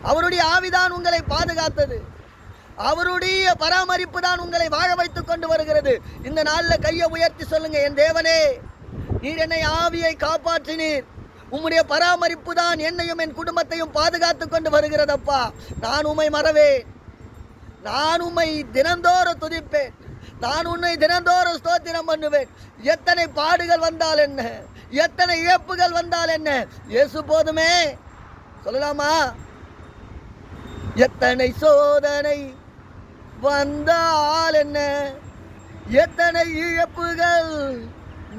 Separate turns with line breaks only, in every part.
அவருடைய ஆவிதான் உங்களை பாதுகாத்தது. அவருடைய பராமரிப்பு தான் உங்களை வாழ வைத்துக் கொண்டு வருகிறது. இந்த நாளில் கையை உயர்த்தி சொல்லுங்க, என் தேவனே, நீர் என்னை ஆவியை காப்பாற்றினீர். உம்முடைய பராமரிப்பு தான் என்னையும் என் குடும்பத்தையும் பாதுகாத்துக் கொண்டு வருகிறதப்பா. நான் உம்மை மறவேன். நான் உம்மை தினந்தோறும் துதிப்பேன். நான் உன்னை தினந்தோறும் ஸ்தோத்திரம் பண்ணுவேன். எத்தனை பாடுகள் வந்தால் என்ன, எத்தனை இழப்புகள் வந்தால் என்ன, இயேசு போதுமே. சொல்லலாமா? எத்தனை சோதனை வந்தால் என்ன, எத்தனை இழப்புகள்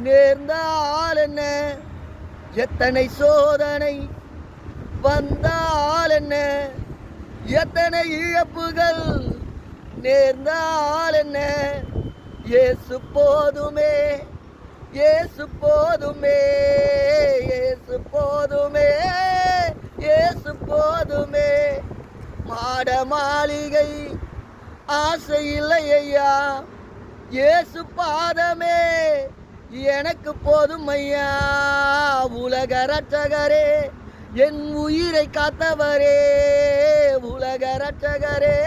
நேர்ந்தால் என்ன, எத்தனை சோதனை வந்தால் என்ன, எத்தனை இழப்புகள் நேர்ந்தால் என்ன, இயேசு போதுமே, இயேசு போதுமே, இயேசு போதுமே, இயேசு போதுமே. மாட மாளிகை ஆசை இல்லை ஐயா, இயேசு பாதமே எனக்கு போதும் ஐயா. உலக ரட்சகரே, என் உயிரை காத்தவரே, உலக ரட்சகரே,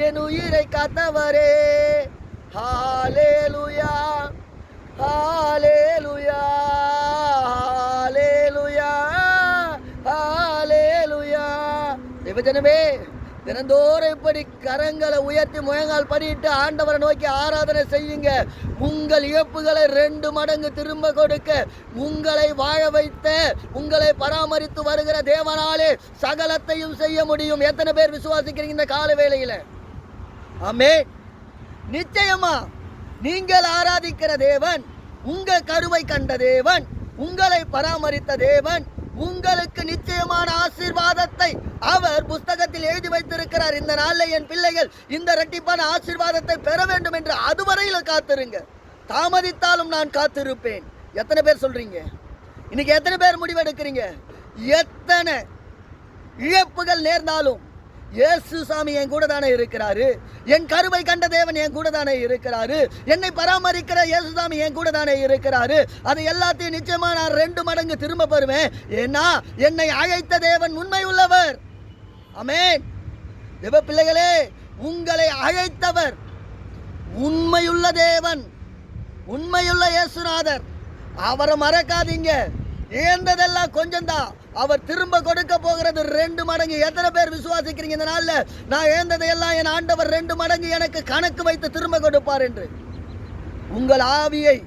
என் உயிரை காத்தவரே. ஹல்லேலூயா, ஹல்லேலூயா, ஹல்லேலூயா, ஹல்லேலூயா. தேவஜனமே, தினந்தோறும் இப்படி கரங்களை உயர்த்தி முழங்கால் படிட்டு ஆண்டவரை நோக்கி ஆராதனை செய்யுங்க. உங்கள் இழப்புகளை 2 மடங்கு திரும்ப கொடுக்க உங்களை வாழ வைத்த, உங்களை பராமரித்து வருகிற தேவனாலே சகலத்தையும் செய்ய முடியும். எத்தனை பேர் விசுவாசிக்கிறீங்க இந்த கால வேளையில? ஆமென். நிச்சயமா நீங்கள் ஆராதிக்கிற தேவன், உங்கள் கருவை கண்ட தேவன், உங்களை பராமரித்த தேவன், உங்களுக்கு நிச்சயமான ஆசீர்வாதத்தை அவர் புஸ்தகத்தில் எழுதி வைத்திருக்கிறார். இந்த நாளில் என் பிள்ளைகள் இந்த இரட்டிப்பான ஆசீர்வாதத்தை பெற வேண்டும் என்று அதுவரையில் காத்திருங்க. தாமதித்தாலும் நான் காத்திருப்பேன். எத்தனை பேர் சொல்றீங்க? இன்னைக்கு எத்தனை பேர் முடிவெடுக்கிறீங்க? எத்தனை இழப்புகள் நேர்ந்தாலும் இயேசு சாமி என் கூட தானே இருக்கிறாரு. என் கருவை கண்ட தேவன் என் கூட தானே இருக்கிறாரு. என்னை பராமரிக்கிற இயேசு சாமி என் கூட தானே இருக்கிறாரு. அது எல்லாத்தையும் நிச்சயமா நான் 2 மடங்கு திரும்ப பெறுவேன். ஏன்னா என்னை அழைத்த தேவன் உண்மை உள்ளவர். ஆமென். தேவ பிள்ளைகளே, உங்களை அழைத்தவர் உண்மையுள்ள தேவன், உண்மையுள்ள இயேசுநாதர். அவரை மறக்காதீங்க. இழந்ததெல்லாம் கொஞ்சம் தான், அவர் திரும்ப கொடுக்க போகிறது 2 மடங்கு. எத்தனை பேர் விசுவாசிக்கிறீங்க இந்த நாளில் நான் இழந்ததையெல்லாம் என் ஆண்டவர் 2 மடங்கு எனக்கு கணக்கு வைத்து திரும்ப கொடுப்பார் என்று? உங்கள் ஆவியை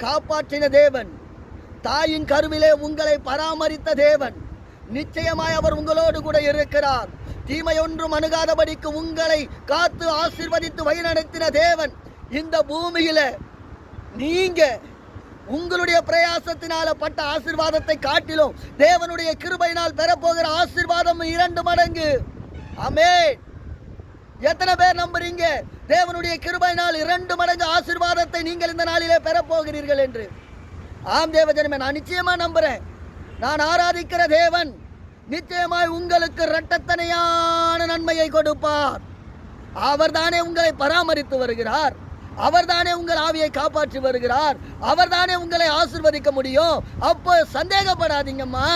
காப்பாற்றின தேவன், தாயின் கருவிலே உங்களை பராமரித்த தேவன், நிச்சயமாய் அவர் உங்களோடு கூட இருக்கிறார். தீமை ஒன்றும் அணுகாதபடிக்கு உங்களை காத்து ஆசீர்வதித்து வழிநடத்தின தேவன் இந்த பூமியில நீங்க உங்களுடைய பிரயாசத்தினால பட்ட ஆசீர்வாதத்தை காட்டிலும் தேவனுடைய கிருபையினால் பெறப்போகிற ஆசீர்வாதம் 2 மடங்கு. ஆமென். எத்தனை பேர் நம்புறீங்க தேவனுடைய கிருபையினால் 2 மடங்கு ஆசீர்வாதத்தை நீங்கள் இந்த நாளிலே பெறப்போகிறீர்கள் என்று? ஆம் தேவஜனமே, நான் நிச்சயமா நம்புறேன். நான் ஆராதிக்கிற தேவன் நிச்சயமாய் உங்களுக்கு இரட்டத்தனையான நன்மையை கொடுப்பார். அவர் தானே உங்களை பராமரித்து வருகிறார். அவர் தானே உங்கள் ஆவியை காப்பாற்றி வருகிறார். அவர் தானே உங்களை ஆசீர்வதிக்க முடியும். அப்போ சந்தேகப்படாதீங்கம்மா,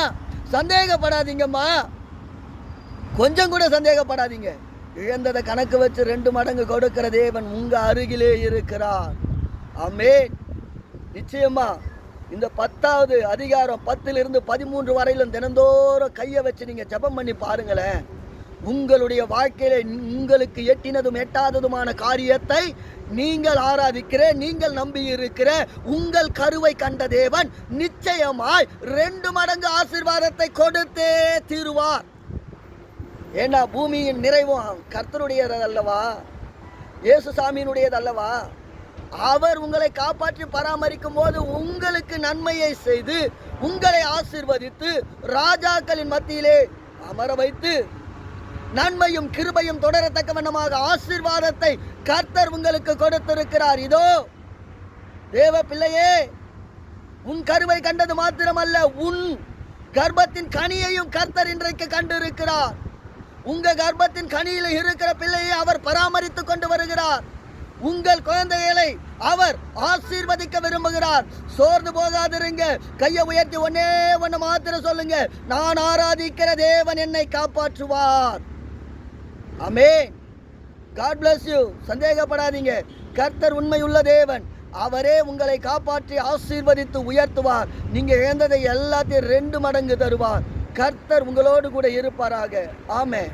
சந்தேகப்படாதீங்கம்மா, கொஞ்சம் கூட சந்தேகப்படாதீங்க. இழந்ததை கணக்கு வச்சு 2 மடங்கு கொடுக்கிற தேவன் உங்க அருகிலே இருக்கிறார். ஆமென். நிச்சயமா இந்த 10வது அதிகாரம் 10 13 வரையிலும் தினந்தோறும் கையை வச்சு நீங்க ஜெபம் பண்ணி பாருங்களேன். உங்களுடைய வாழ்க்கையில உங்களுக்கு எட்டினதும் எட்டாததுமான காரியத்தை நீங்கள் ஆராதிக்கிற, நீங்கள் நம்பி இருக்கிற உங்கள் கருவை கண்ட தேவன் நிச்சயமாய் 2 மடங்கு ஆசீர்வாதத்தை கொடுத்தே தீருவார். ஏன்னா பூமியின் நிறைவும் கர்த்தருடையது அல்லவா, இயேசு சாமியினுடையது அல்லவா? அவர் உங்களை காப்பாற்றி பராமரிக்கும் போது உங்களுக்கு நன்மையை செய்து உங்களை ஆசீர்வதித்து ராஜாக்களின் மத்தியிலே அமர வைத்து நன்மையும் கிருபையும் தொடரத்தக்க வண்ணமாக ஆசீர்வாதத்தை கர்த்தர் உங்களுக்கு கொடுத்திருக்கிறார். இதோ தேவ பிள்ளையே, உன் கருவை கண்டது மாத்திரமல்ல, உன் கர்ப்பத்தின் கனியையும் கர்த்தர் இன்றைக்கு கண்டிருக்கிறார். உங்க கர்ப்பத்தின் கனியில் இருக்கிற பிள்ளையை அவர் பராமரித்துக் கொண்டு வருகிறார். உங்கள் குழந்தைகளை அவர் ஆசீர்வதிக்க விரும்புகிறார். சோர்ந்து போகாதிருங்க. கையை உயர்த்தி ஒண்ணு மாத்திரம் சொல்லுங்க, நான் ஆராதிக்கிற தேவன் என்னை காப்பாற்றுவார். ஆமென். God bless you. சந்தேகப்படாதீங்க. கர்த்தர் உண்மையுள்ள தேவன். அவரே உங்களை காப்பாற்றி ஆசீர்வதித்து உயர்த்துவார். நீங்க இழந்ததை எல்லாத்தையும் 2 மடங்கு தருவார். கர்த்தர் உங்களோடு கூட இருப்பாராக. ஆமென்.